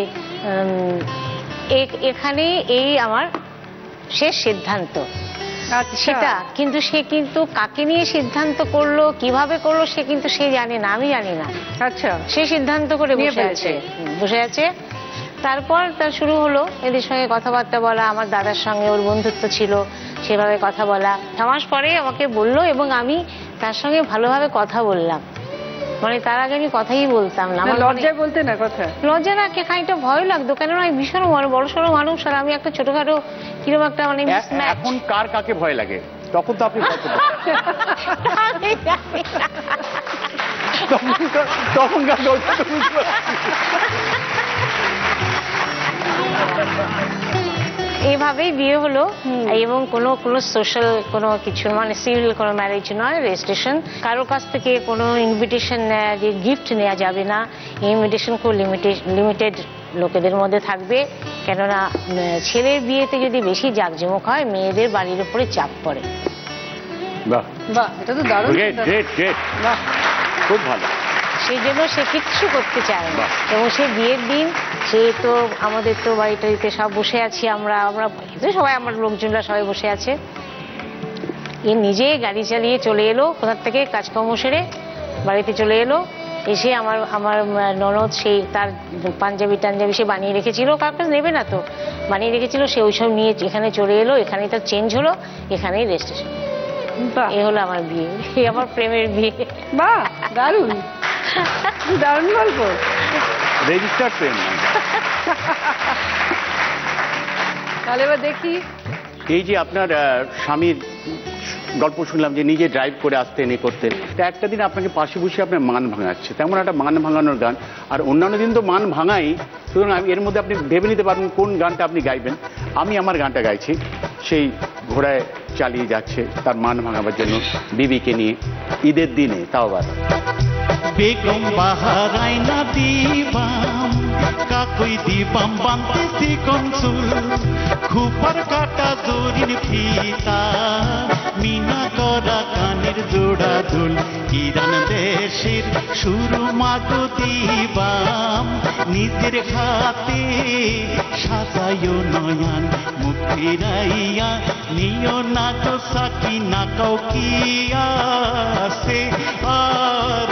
[SPEAKER 3] এখানে এই আমার শেষ সিদ্ধান্ত। সেটা কিন্তু সে কিন্তু কাকে নিয়ে সিদ্ধান্ত করলো, কিভাবে করলো, সে কিন্তু সে জানে না, আমি জানি না।
[SPEAKER 2] আচ্ছা,
[SPEAKER 3] সে সিদ্ধান্ত করে বসে আছে। তারপর তার শুরু হলো এদের সঙ্গে কথাবার্তা বলা, আমার দাদার সঙ্গে ওর বন্ধুত্ব ছিল, সেভাবে কথা বলা। 6 মাস পরে আমাকে বললো এবং আমি তার সঙ্গে ভালোভাবে কথা বললাম, মানে তার আগে আমি কথাই বলতাম না। আমার
[SPEAKER 2] লজ্জায় বলতে না কথা,
[SPEAKER 3] লজ্জা না, খানিকটা ভয় লাগতো, কেননা আমি ভীষণ বড় সড়ো মানুষ, আর আমি একটা ছোটখাটো কিরকম একটা মানে
[SPEAKER 9] এখন কার কাকে ভয় লাগে, তখন তো আপনি তখন
[SPEAKER 3] এইভাবেই বিয়ে হলো, এবং কোনো সোশ্যাল কোনো কিছু মানে সিভিল কোনো ম্যারেজ নয়, রেজিস্ট্রেশন। কারোর কাছ থেকে কোনো ইনভিটেশন নেওয়া, যে গিফট নেওয়া যাবে না, ইনভিটেশন খুব লিমিটেড লোকেদের মধ্যে থাকবে, কেননা ছেলের বিয়েতে যদি বেশি জাঁকজমক হয় মেয়েদের বাড়ির উপরে চাপ পড়ে।
[SPEAKER 9] বাহ
[SPEAKER 2] বাহ, এটা তো দারুণ,
[SPEAKER 9] খুব ভালো।
[SPEAKER 3] সেই জন্য সে কিচ্ছু করতে চায় না, এবং সে বিয়ের দিন সে তো আমাদের তো বাড়িটাড়িতে সব বসে আছি, আমরা সবাই, আমার লোকজনরা সবাই বসে আছে, এ নিজে গাড়ি চালিয়ে চলে এলো, কোথার থেকে কাজকর্ম সেরে বাড়িতে চলে এলো, এসে আমার ননদ সেই তার পাঞ্জাবি সে বানিয়ে রেখেছিল, কাউকে নেবে না তো বানিয়ে রেখেছিল, সে ওইসব নিয়ে এখানে চলে এলো, এখানেই তার চেঞ্জ হলো, এখানেই রেজিস্ট্রেশন। এ হলো আমার বিয়ে, আমার প্রেমের বিয়ে।
[SPEAKER 2] বাহ, দারুণ দারুণ গল্প,
[SPEAKER 9] রেজিস্টার্ড প্রেম।
[SPEAKER 2] তাহলে এবার দেখি,
[SPEAKER 9] এই যে আপনার স্বামীর গল্প শুনলাম যে নিজে ড্রাইভ করে আসতেন, এ করতেন, তা একটা দিন আপনাকে পাশে বসে আপনার মান ভাঙাচ্ছে, তেমন একটা মান ভাঙানোর গান। আর অন্যান্য দিন তো মান ভাঙাই, সুতরাং এর মধ্যে আপনি ভেবে নিতে পারবেন কোন গানটা আপনি গাইবেন। আমি আমার গানটা গাইছি, সেই ঘোড়ায় চালিয়ে যাচ্ছে তার মান ভাঙাবার জন্য বিবিকে নিয়ে, ঈদের দিনে, তাও আবার।
[SPEAKER 8] বেগম বাহারাই না দিবাম কাকুই দিবাম বান্তি কনসুল খুপার কাটা দড়ির ফিতা মিনা করা কানের জোড়া দুল ইরান দেশের শুরু মাগো দিবাম নিজের হাতে সাজায়ো নয়ন মুখ ফিরাইয়া নিও না তো সাকি না কাউকিয়া সে আর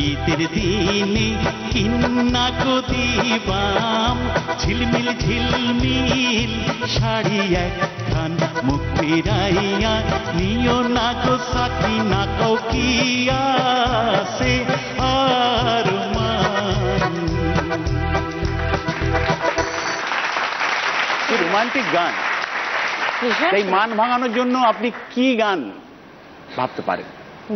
[SPEAKER 8] ঈদের দিনে কিন্না গো দিবাম ঝিলমিল ঝিলমিল শাড়ি একখান মুখ ফিরাইয়া নিও না গো সাকি না কাউকিয়া সে আর
[SPEAKER 9] রোমান্টিক গান, এই মান ভাঙানোর জন্য আপনি কি গান ভাবতে পারেন?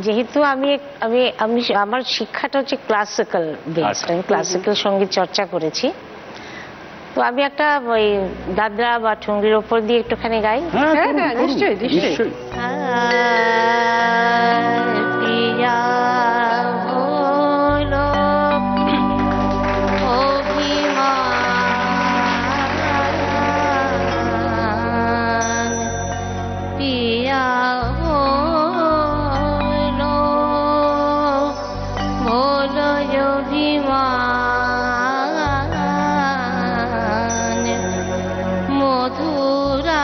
[SPEAKER 3] যেহেতু আমি আমি আমি আমার শিক্ষাটা হচ্ছে ক্লাসিক্যাল বেসড, আমি ক্লাসিক্যাল সঙ্গীত চর্চা করেছি, তো আমি একটা ওই দাদরা বা ঠুংরির ওপর দিয়ে একটুখানি গাই।
[SPEAKER 2] নিশ্চয়ই নিশ্চয়ই।
[SPEAKER 3] প্রিয়া হলো অভিমান, প্রিয়া হলো অভিমান, মধুরাতি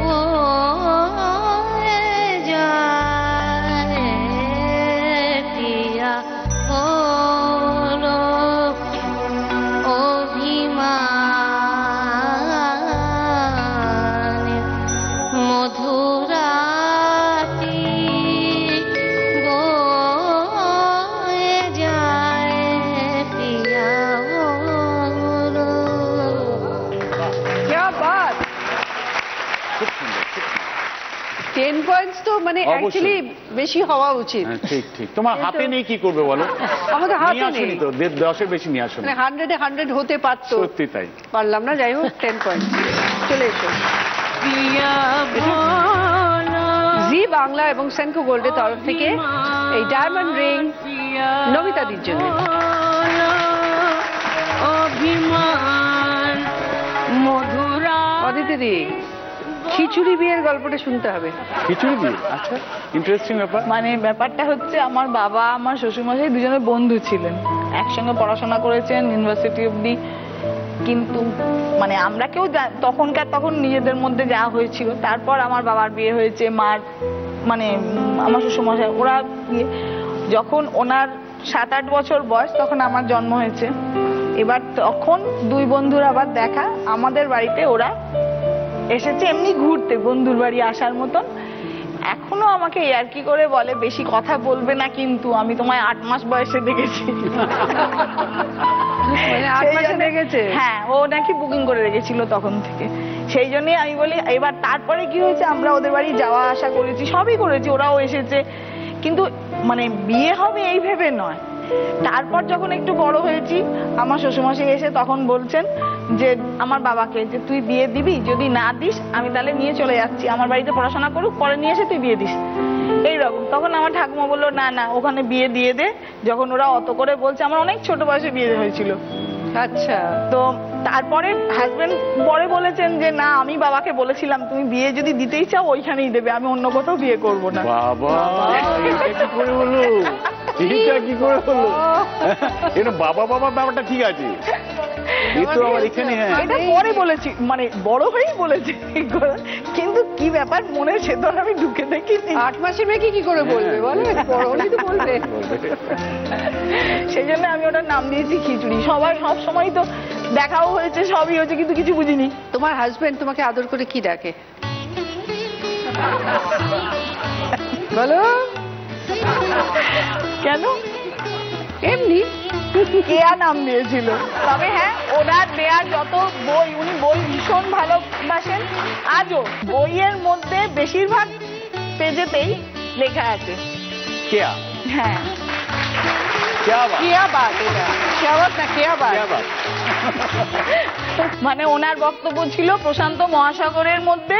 [SPEAKER 3] বয়ে যায়, প্রিয়া হলো অভিমান, মধুরাতি বয়ে যায়, প্রিয়া হলো।
[SPEAKER 2] क्या बात! 10 পয়েন্টস তো মানে
[SPEAKER 9] অবশ্যই।
[SPEAKER 2] অ্যাকচুয়ালি বেশি হওয়া উচিত।
[SPEAKER 9] হ্যাঁ, ঠিক ঠিক। তোমার হাতে নেই কি করবে বলো?
[SPEAKER 2] আমাদের হাতে
[SPEAKER 9] নিয়ে আসোনি
[SPEAKER 2] নেই।
[SPEAKER 9] তো, 10-এর বেশি নিয়ে আসো।
[SPEAKER 2] মানে 100-এ 100 হতে পারতো,
[SPEAKER 9] সত্যি তাই।
[SPEAKER 2] পারলাম না, যাই হোক 10 পয়েন্ট। চলে এসো। জি বাংলা এবং সেনকো গোল্ডের তরফ থেকে এই ডায়মন্ড রিং নমিতাদির জন্য।
[SPEAKER 7] অভিমান মধুরা
[SPEAKER 2] অদিতিদি, খিচুড়ি বিয়ের গল্পটা শুনতে হবে।
[SPEAKER 9] খিচুড়ি দিয়ে? আচ্ছা, ইন্টারেস্টিং ব্যাপার।
[SPEAKER 6] মানে ব্যাপারটা হচ্ছে আমার বাবা আমার শ্বশুরমশাই দুজনে বন্ধু ছিলেন, একসঙ্গে পড়াশোনা করেছেন ইউনিভার্সিটি অব্দি, কিন্তু মানে আমরা কেউ তখন নিজেদের মধ্যে যা হয়েছিল, তারপর আমার বাবার বিয়ে হয়েছে, মার মানে আমার শ্বশুরমশাই ওরা যখন ওনার 7-8 বছর বয়স তখন আমার জন্ম হয়েছে। এবার তখন দুই বন্ধুর আবার দেখা আমাদের বাড়িতে, ওরা এসেছে এমনি ঘুরতে, বন্ধুর বাড়ি আসার মতন। এখনো আমাকে ইয়ার্কি করে বলে বেশি কথা বলবে না, কিন্তু আমি তোমায় 8 মাস বয়সে দেখেছি।
[SPEAKER 2] মানে 8 মাসে দেখেছে?
[SPEAKER 6] হ্যাঁ, ও নাকি বুকিং করে রেখেছিল তখন থেকে। সেই জন্যই আমি বলি, এবার তারপরে কি হয়েছে, আমরা ওদের বাড়ি যাওয়া আসা করেছি, সবই করেছি, ওরাও এসেছে, কিন্তু মানে বিয়ে হবে এই ভেবে নয়। তারপর যখন একটু বড় হয়েছি, আমার শ্বশুরমশাই এসে তখন বলছেন যে আমার বাবাকে, যে তুই বিয়ে দিবি, যদি না দিস আমি তাহলে নিয়ে চলে যাচ্ছি, আমার বাড়িতে পড়াশোনা করুক, পরে নিয়ে এসে তুই বিয়ে দিস, এইরকম। তখন আমার ঠাকুমা বললো না না, ওখানে বিয়ে দিয়ে দে। যখন ওরা অত করে বলছে, আমার অনেক ছোট বয়সে বিয়ে হয়েছিল।
[SPEAKER 2] আচ্ছা,
[SPEAKER 6] তো তারপরে হাজবেন্ড পরে বলেছেন যে না, আমি বাবাকে বলেছিলাম তুমি বিয়ে যদি দিতেই চাও ওইখানেই দেবে, আমি অন্য কোথাও বিয়ে করবো না।
[SPEAKER 9] বাবা, এটা কি করে হলো? এটা কি করে হলো? এটা বাবা বাবা ব্যাপারটা ঠিক আছে, এই তো আমার এখানে। হ্যাঁ,
[SPEAKER 6] এটা পরে বলেছি, মানে বড় হয়েই বলেছি, কিন্তু কি ব্যাপার মনে সে তো আমি ঢুকে দেখিনি।
[SPEAKER 2] 8 মাসের মেয়েকে কি করে বলবে বলো, বড় হলেই তো বলবে।
[SPEAKER 6] সেই জন্য আমি ওটার নাম দিয়েছি খিচুড়ি। সবাই সব সময় তো দেখাও হয়েছে, সবই হয়েছে, কিন্তু কিছু বুঝিনি।
[SPEAKER 2] তোমার হাজবেন্ড তোমাকে আদর করে কি ডাকে বলো?
[SPEAKER 6] কেন?
[SPEAKER 2] এমনি
[SPEAKER 6] কেয়া নাম দিয়েছিল। তবে হ্যাঁ, ওনার দেয়া যত বই, উনি বই ভীষণ ভালোবাসেন, আজও বইয়ের মধ্যে বেশিরভাগ পেজেতেই লেখা আছে
[SPEAKER 9] কেয়া।
[SPEAKER 6] হ্যাঁ,
[SPEAKER 2] কেয়া বাত, এটা কেয়া বাত না, কেয়া বাত।
[SPEAKER 6] মানে ওনার বক্তব্য ছিল প্রশান্ত মহাসাগরের মধ্যে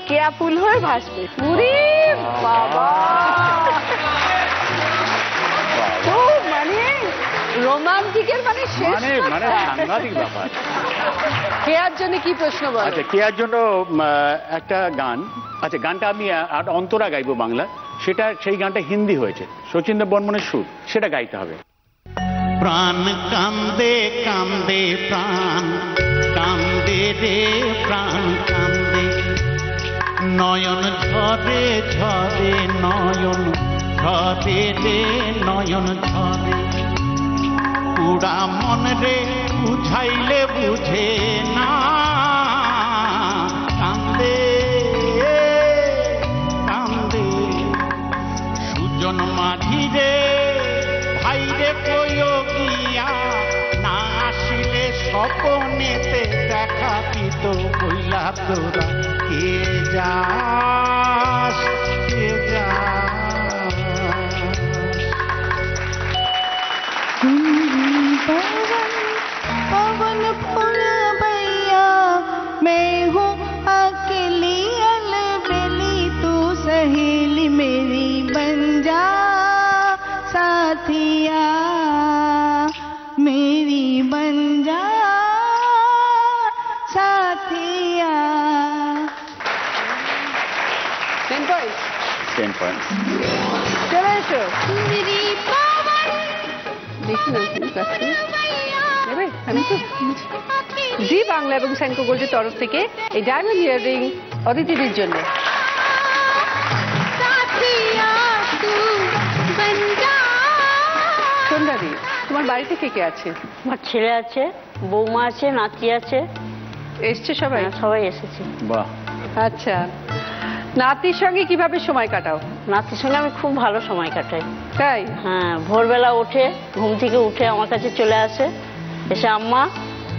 [SPEAKER 6] কেয়া ফুল হয়ে ভাসবে।
[SPEAKER 2] উরি বাবা, তো মানে রোমান্টিকের মানে শেষ
[SPEAKER 9] মানে মানে সাংঘাতিক ব্যাপার।
[SPEAKER 2] কেয়ার জন্য কি প্রশ্ন বলো?
[SPEAKER 9] আচ্ছা, কেয়ার জন্য একটা গান। আচ্ছা, গানটা আমি অন্তরা গাইবো বাংলা, সেটা সেই গানটা হিন্দি হয়েছে, শচীন্দ্র বর্মনের সুর, সেটা গাইতে হবে।
[SPEAKER 8] প্রাণ কান্দে কান্দে প্রাণ কান্দে রে প্রাণ কান্দে, নয়ন ঝরে ঝরে নয়ন ঝরে রে নয়ন ঝরে, পুরা মন রে বুঝাইলে বুঝে না, কান্দে কান্দে সুজন মাঝি রে ভাইরে কইও গিয়া, না আসিলে স্বপনেতে দেখা দিত তো বইলা তোরা কে যাস কে যাস
[SPEAKER 10] पवन फूल भैया मैं हूँ अकेली अलबेली तू सहेली मेरी बन जा साथिया मेरी बन जा साथिया
[SPEAKER 2] 10 points
[SPEAKER 9] 10 points.
[SPEAKER 2] চলে এসো
[SPEAKER 10] मेरी पवन
[SPEAKER 2] দেখি না কি কাছে নেবে আমি তো জি বাংলা এবং সেনকো গোল্ডের তরফ থেকে এই ডায়মন্ড ইয়াররিং অদিতিদের জন্য
[SPEAKER 10] साथिया तू बन जा
[SPEAKER 2] সন্ধ্যাদি তোমার বাড়িতে কে কে আছে
[SPEAKER 7] আমার ছেলে আছে, বৌমা আছে, নাতি আছে।
[SPEAKER 2] এসছে সবাই
[SPEAKER 7] হ্যাঁ, সবাই এসেছে।
[SPEAKER 9] বাহ,
[SPEAKER 2] আচ্ছা নাতির সঙ্গে কিভাবে সময় কাটাও
[SPEAKER 7] নাতির সঙ্গে আমি খুব ভালো সময় কাটাই।
[SPEAKER 2] তাই
[SPEAKER 7] হ্যাঁ, ভোরবেলা উঠে ঘুম থেকে উঠে আমার কাছে চলে আসে, এসে আম্মা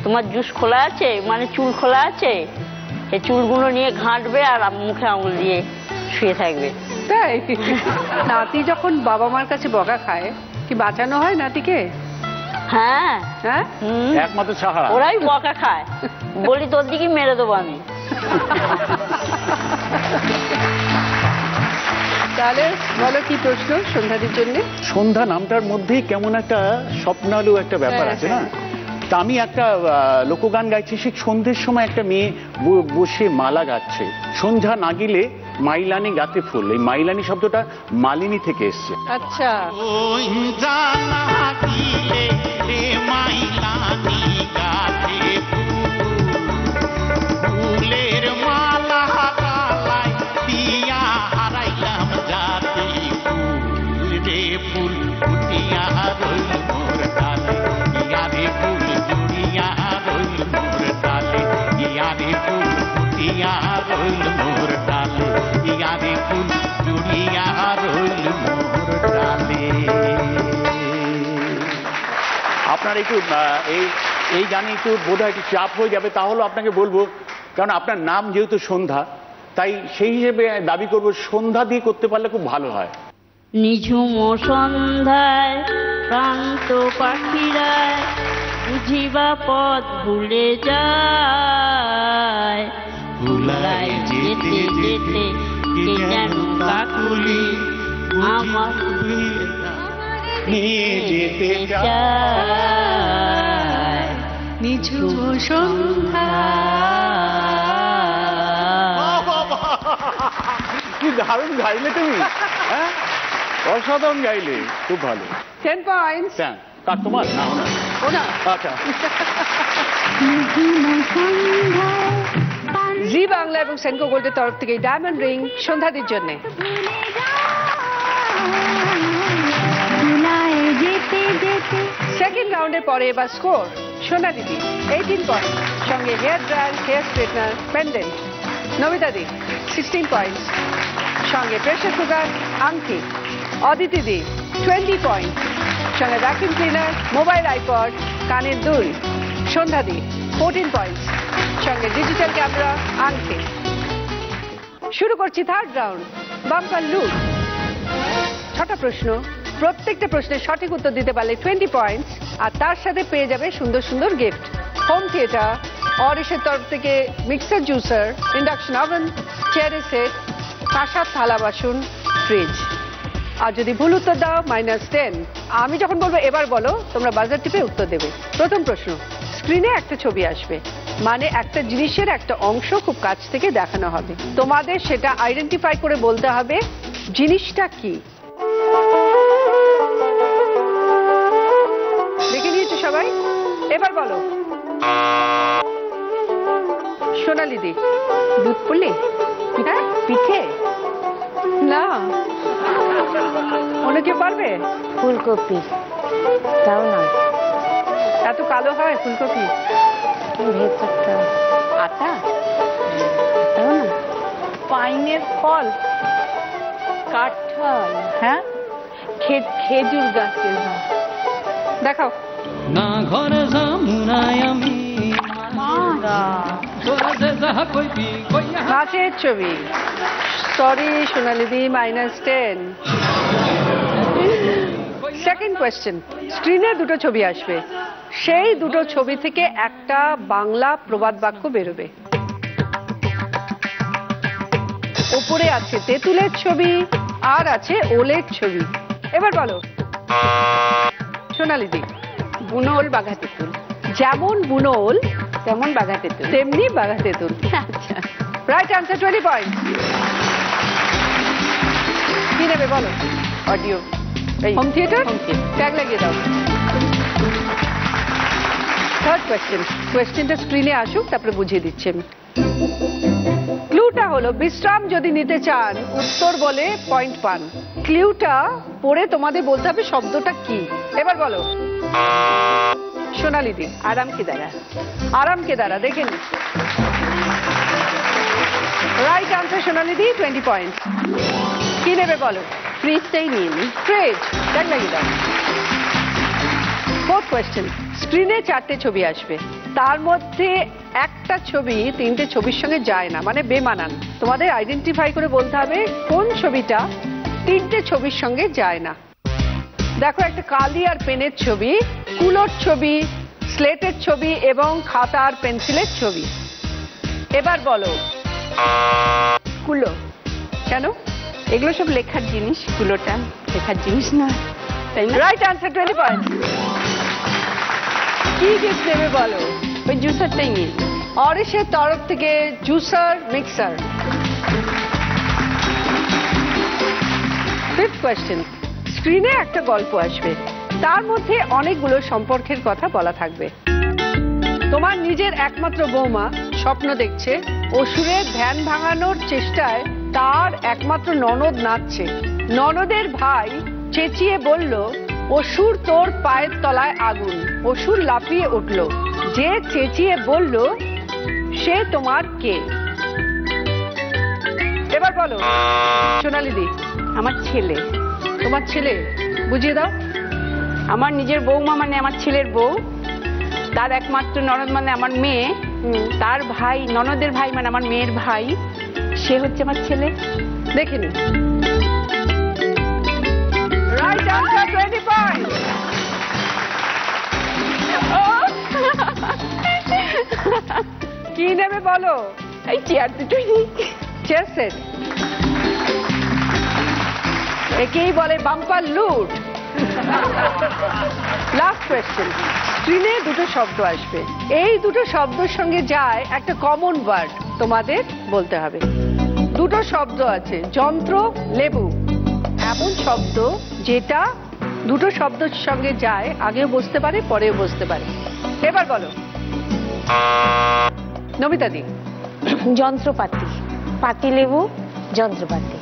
[SPEAKER 7] তোমার জুস খোলা আছে, মানে চুল খোলা আছে, এই চুলগুলো নিয়ে ঘাঁটবে আর মুখে আঙুল দিয়ে শুয়ে থাকবে।
[SPEAKER 2] তাই নাতি যখন বাবা মার কাছে বকা খায় কি বাঁচানো হয় নাতিকে
[SPEAKER 7] হ্যাঁ
[SPEAKER 2] হ্যাঁ
[SPEAKER 9] একমাত্র সাহারা।
[SPEAKER 7] ওরাই বকা খায়, বলি তোর দিকে মেরে দেবো আমি।
[SPEAKER 2] তাহলে বলো কি প্রশ্ন সন্ধ্যাদির জন্য
[SPEAKER 9] সন্ধ্যা নামটার মধ্যেই কেমন একটা স্বপ্নালু একটা ব্যাপার আছে না। তা আমি একটা লোকগান গাইছি, ঠিক সন্ধ্যের সময় একটা মেয়ে বসে মালা গাচ্ছে। সন্ধ্যা না গিলে মাইলানি গাতে ফুল, এই মাইলানি শব্দটা মালিনী থেকে এসছে।
[SPEAKER 2] আচ্ছা
[SPEAKER 8] ওই জানা দিলে রে মাইলানি গাছে ফুলের মালা গালায় দিয়া হারাইলাম যাতে ফুল রে ফুল ফুটিয়া রইল মোর ডালে ইয়া রে ফুল জুড়িয়া রইল মোর ডালে ইয়া রে ফুল ফুটিয়া রইল মোর ডালে ইয়া রে ফুল জুড়িয়া রইল মোর ডালে।
[SPEAKER 9] আপনার একটু এই গানে একটু বোধহয় একটু চাপ হয়ে যাবে, তাহলে আপনাকে বলবো, কারণ আপনার নাম যেহেতু সন্ধ্যা, তাই সেই হিসেবে দাবি করব সন্ধ্যা দিয়ে করতে পারলে খুব ভালো হয়।
[SPEAKER 7] নিঝুম সন্ধ্যায় শান্ত পাখিরা বুঝিবা পথ ভুলে যায়, ভুলায় যেতে যেতে কে যেন কাকুলি আমার
[SPEAKER 8] নিয়ে যেতে
[SPEAKER 7] চায়।
[SPEAKER 10] নিঝুম সন্ধ্যা
[SPEAKER 9] কি দারুণ গাইলে তুমি, হ্যাঁ অসাধারণ গাইলে, খুব ভালো।
[SPEAKER 2] 10 points
[SPEAKER 9] হ্যাঁ, কার তোমার না ওনার?
[SPEAKER 2] ওনা
[SPEAKER 9] আচ্ছা,
[SPEAKER 2] জি বাংলা এবং সেনকো গোল্ডের তরফ থেকে ডায়মন্ড রিং সন্ধ্যাদির জন্য সেকেন্ড রাউন্ডের পরে এবার স্কোর সোনা দিদি 18 পয়েন্ট, সঙ্গে hair dryer, hair straightener, pendant. Namita দি 16 পয়েন্টস, সঙ্গে প্রেসার কুকার, আংটি। অদিতি দি 20 পয়েন্ট, সঙ্গে ভ্যাকুয়াম ক্লিনার, মোবাইল আইপড, কানের দুল। সন্ধ্যা দি 14 পয়েন্টস, সঙ্গে ডিজিটাল ক্যামেরা, আংটি। শুরু করছি থার্ড রাউন্ড, বাম্পার লুট। 6টা প্রশ্ন, প্রত্যেকটা প্রশ্নের সঠিক উত্তর দিতে পারলে 20 পয়েন্টস, আর তার সাথে পেয়ে যাবে সুন্দর সুন্দর গিফট। হোম থিয়েটার, অরিশের তরফ থেকে mixer juicer, induction oven, chair set, কাঁসার থালা বাসন, ফ্রিজ। আর যদি ভুল উত্তর দাও -10। আমি যখন বলবো এবার বলো, তোমরা বাজার টিপে উত্তর দেবে। প্রথম প্রশ্ন, স্ক্রিনে একটা ছবি আসবে, মানে একটা জিনিসের একটা অংশ খুব কাছ থেকে দেখানো হবে, তোমাদের সেটা আইডেন্টিফাই করে বলতে হবে জিনিসটা কি। দেখে নিয়েছো সবাই, এবার বলো। সোনালি দি, দুধ পুলি, হ্যাঁ পিঠে, না অন্য কেউ পারবে?
[SPEAKER 3] ফুলকপি, তাও না,
[SPEAKER 2] এত কালো হয় ফুলকপি?
[SPEAKER 3] ভেতরটা
[SPEAKER 2] আটা,
[SPEAKER 3] তাও না,
[SPEAKER 6] পাইনের ফল,
[SPEAKER 2] কাঁঠাল,
[SPEAKER 6] হ্যাঁ খেজুর গাছের গাছ।
[SPEAKER 2] দেখাও।
[SPEAKER 10] না ঘরে যামুনাই আমি
[SPEAKER 2] মাছের ছবি। সরি সোনালিদি, -10। সেকেন্ড কোয়েশ্চেন, স্ক্রিনে দুটো ছবি আসবে, সেই দুটো ছবি থেকে একটা বাংলা প্রবাদ বাক্য বেরোবে। ওপরে আছে তেঁতুলের ছবি আর আছে ওলের ছবি। এবার বলো সোনালিদি।
[SPEAKER 4] বুনোল বাঘা তেঁতুল।
[SPEAKER 2] যেমন বুনোল
[SPEAKER 4] তেমন বাঘা তেঁতুল।
[SPEAKER 2] তেমনি বাঘা তেঁতুল।
[SPEAKER 4] আচ্ছা,
[SPEAKER 2] রাইট আনসার, 20 পয়েন্ট। কি নেবে বলো?
[SPEAKER 4] Audio.
[SPEAKER 2] Home theatre.
[SPEAKER 4] Home theatre.
[SPEAKER 2] Tag লাগিয়ে দাও। থার্ড কোয়েশ্চেনটা স্ক্রিনে আসুক, তারপরে বুঝিয়ে দিচ্ছি আমি। ক্লুটা হলো বিশ্রাম যদি নিতে চান উত্তর বলে পয়েন্ট পান। ক্লুটা পড়ে তোমাদের বলতে হবে শব্দটা কি। এবার বলো সোনালিদি।
[SPEAKER 4] আরাম কেদারা।
[SPEAKER 2] আরাম কেদারা, দেখে নি। রাইট আনসার সোনালিদি, 20 পয়েন্ট। কি নেবে বলো?
[SPEAKER 4] ফ্রিজটাই নিয়ে নি।
[SPEAKER 2] ফ্রিজ, ট্যাগ লাগিয়ে দাও। ফোর্থ কোয়েশ্চেন, স্ক্রিনে 4টে ছবি আসবে, তার মধ্যে একটা ছবি 3টে ছবির সঙ্গে যায় না, মানে বেমানান। তোমাদের আইডেন্টিফাই করে বলতে হবে কোন ছবিটা 3টে ছবির সঙ্গে যায় না। দেখো, একটা কালি আর পেনের ছবি, কুলোর ছবি, স্লেটের ছবি এবং খাতা আর পেন্সিলের ছবি। এবার বলো
[SPEAKER 4] কুলো।
[SPEAKER 2] কেন?
[SPEAKER 4] এগুলো সব লেখার জিনিস, কুলোটা লেখার জিনিস না, তাই না?
[SPEAKER 2] Right answer, 20 point. কি গিফট নেবে বলো?
[SPEAKER 4] ওই জুসারটাই নিয়ে।
[SPEAKER 2] অরিশের তরফ থেকে জুসার মিক্সার। ফিফথ কোয়েশ্চেন, স্ক্রিনে একটা গল্প আসবে, তার মধ্যে অনেকগুলো সম্পর্কের কথা বলা থাকবে। তোমার নিজের একমাত্র বৌমা স্বপ্ন দেখছে অসুরের ধ্যান ভাঙানোর চেষ্টায় তার একমাত্র ননদ নাচছে। ননদের ভাই চেঁচিয়ে বলল, অসুর তোর পায়ের তলায় আগুন। অসুর লাফিয়ে উঠল। যে চেঁচিয়ে বলল সে তোমার কে? এবার বলো সোনালিদি।
[SPEAKER 4] আমার ছেলে।
[SPEAKER 2] তোমার ছেলে, বুঝিয়ে দাও।
[SPEAKER 4] আমার নিজের বৌমা মানে আমার ছেলের বউ, তার একমাত্র ননদ মানে আমার মেয়ে, তার ভাই ননদের ভাই মানে আমার মেয়ের ভাই, সে হচ্ছে আমার ছেলে।
[SPEAKER 2] দেখিনি। Right answer, 20 point. কি নেবে বলো?
[SPEAKER 4] এই চেয়ার দুটোই।
[SPEAKER 2] Chair set. একেই বলে বাম্পার লুট। লাস্ট কোয়েশ্চেন, স্ক্রিনে দুটো শব্দ আসবে, এই দুটো শব্দের সঙ্গে যায় একটা কমন ওয়ার্ড, তোমাদের বলতে হবে। দুটো শব্দ আছে, যন্ত্র, লেবু। এমন শব্দ যেটা দুটো শব্দের সঙ্গে যায়, আগেও বসতে পারে পরেও বসতে পারে। এবার বলো নমিতা দি।
[SPEAKER 3] যন্ত্রপাতি। পাতিলেবু, যন্ত্রপাতি।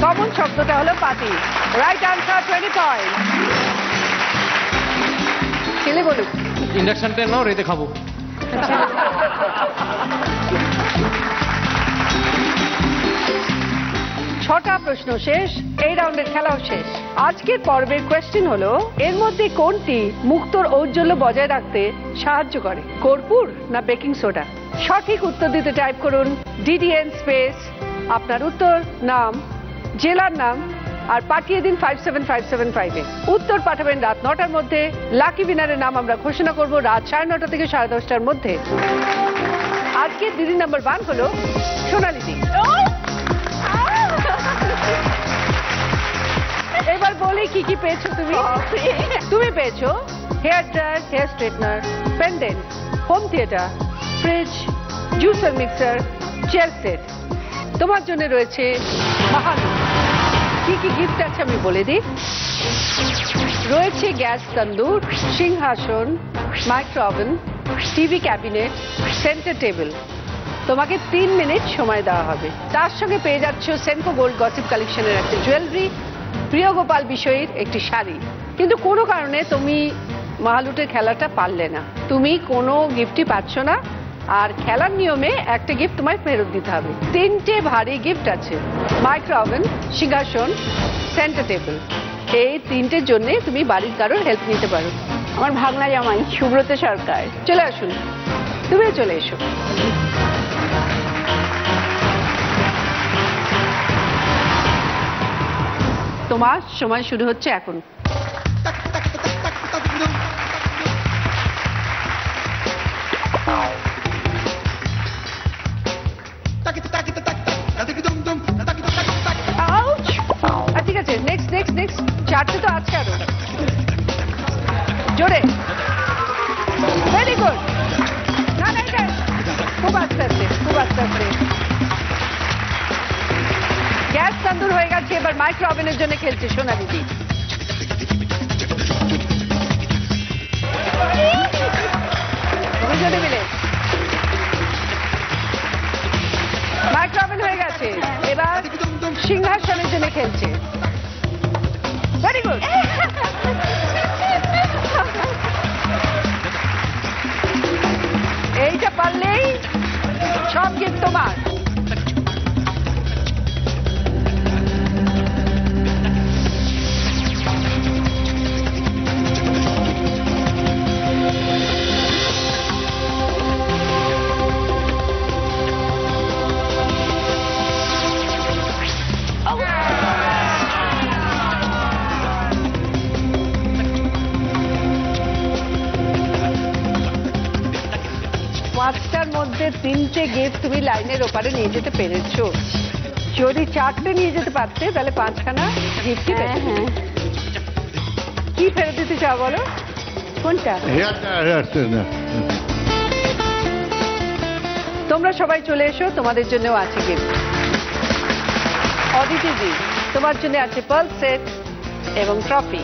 [SPEAKER 2] কমন শব্দটা হলো পাতি। Right answer, 20 point. ছেলে বলুক।
[SPEAKER 11] ইন্ডাকশন পেন নাও, রেতে খাবো।
[SPEAKER 2] ছটা প্রশ্ন শেষ, এই রাউন্ডের খেলাও শেষ। আজকের পর্বের কোয়েশ্চেন হলো, এর মধ্যে কোনটি মুক্তোর ঔজ্জ্বল্য বজায় রাখতে সাহায্য করে? কর্পূর না বেকিং সোডা? সঠিক উত্তর দিতে টাইপ করুন DDN স্পেস আপনার উত্তর, নাম, জেলার নাম আর পাঠিয়ে দিন 57575-এ। উত্তর পাঠাবেন রাত 9টার মধ্যে। লাকি উইনারের নাম আমরা ঘোষণা করব রাত 9:30 থেকে 10:30টার মধ্যে। আজকের দিদি নাম্বার 1 হলো সোনালিদি। এবার বলি কি কি পেয়েছো তুমি? তুমি পেয়েছো hair dryer, hair straightener, pendant, home theatre, fridge, juicer mixer, chair set. তোমার জন্য রয়েছে মহালু। কি কি গিফট আছে আমি বলে দিই। রয়েছে গ্যাস তন্দুর, সিংহাসন, micro oven, TV cabinet, centre table. তোমাকে 3 মিনিট সময় দেওয়া হবে। তার সঙ্গে পেয়ে যাচ্ছ সেনকো গোল্ড গসিপ কালেকশনের একটা জুয়েলারি, প্রিয় গোপাল বিষয়ের একটি শাড়ি। কিন্তু কোনো কারণে তুমি মহালুটের খেলাটা পারলে না, তুমি কোনো গিফটই পাচ্ছ না। আর খেলার নিয়মে একটা গিফট তোমায় ফেরত দিতে হবে। 3টে ভারী গিফট আছে, মাইক্রো ওভেন, সিংহাসন, সেন্টার টেবিল। এই 3টের জন্য তুমি বাড়ির কারোর হেল্প নিতে পারো।
[SPEAKER 4] আমার ভাগনা জামাই সুব্রত সরকার।
[SPEAKER 2] চলে আসুন। তুমিও চলে এসো। তোমার সময় শুরু হচ্ছে এখন। ঠিক আছে, নেক্সট নেক্সট নেক্সট, চারটে তো আছে আরো। জোরে, ভেরি গুড। না না, এটা খুব আস্তে আস্তে, খুব আস্তে আস্তে। গ্যাস তন্দুর হয়ে গেছে, এবার মাইক্রো ওভেনের জন্য খেলছে সোনা দিদি। দুজনে মিলে মাইক্রো ওভেন হয়ে গেছে, এবার সিংহাসনের জন্য খেলছে। Very good. এইটা পারলেই সব গিফট তোমার। পাঁচটার মধ্যে তিনটে গিফট তুমি লাইনের ওপারে নিয়ে যেতে পেরেছো। যদি চারটে নিয়ে যেতে পারতে তাহলে পাঁচখানা গিফটই পেতে। কি ফেরত দিতে চাও বলো? কোনটা? তোমরা সবাই চলে এসো, তোমাদের জন্যও আছে গিফট। অদিতিজি, তোমার জন্য আছে পার্ল সেট এবং ট্রফি।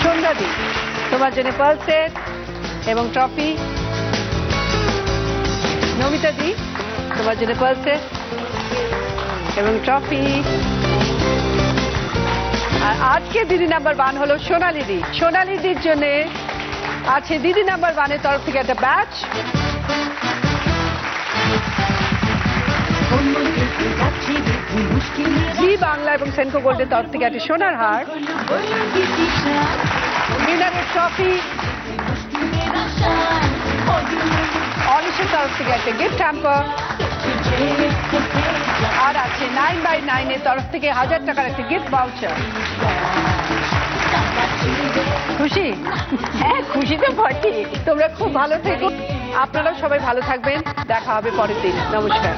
[SPEAKER 2] সন্ধ্যাদি, তোমার জন্য পার্ল সেট এবং ট্রফি। নমিতা দি, তোমার জন্য পার্ল সেট এবং ট্রফি। আর আজকে দিদি নাম্বার 1 হলো সোনালি দি। সোনালি দির জন্য আছে দিদি নাম্বার 1 এর তরফ থেকে একটা ব্যাচ। জি বাংলা এবং সেনকো গোল্ডের তরফ থেকে একটা সোনার হার, উইনারের ট্রফি, অনিশের তরফ থেকে একটা গিফট হ্যাম্পার, আর আছে 9x9 এর তরফ থেকে 1000 টাকার একটা গিফট ভাউচার। খুশি? হ্যাঁ, খুশি তো বটে। তোমরা খুব ভালো থেকো, আপনারাও সবাই ভালো থাকবেন। দেখা হবে পরের দিন। নমস্কার।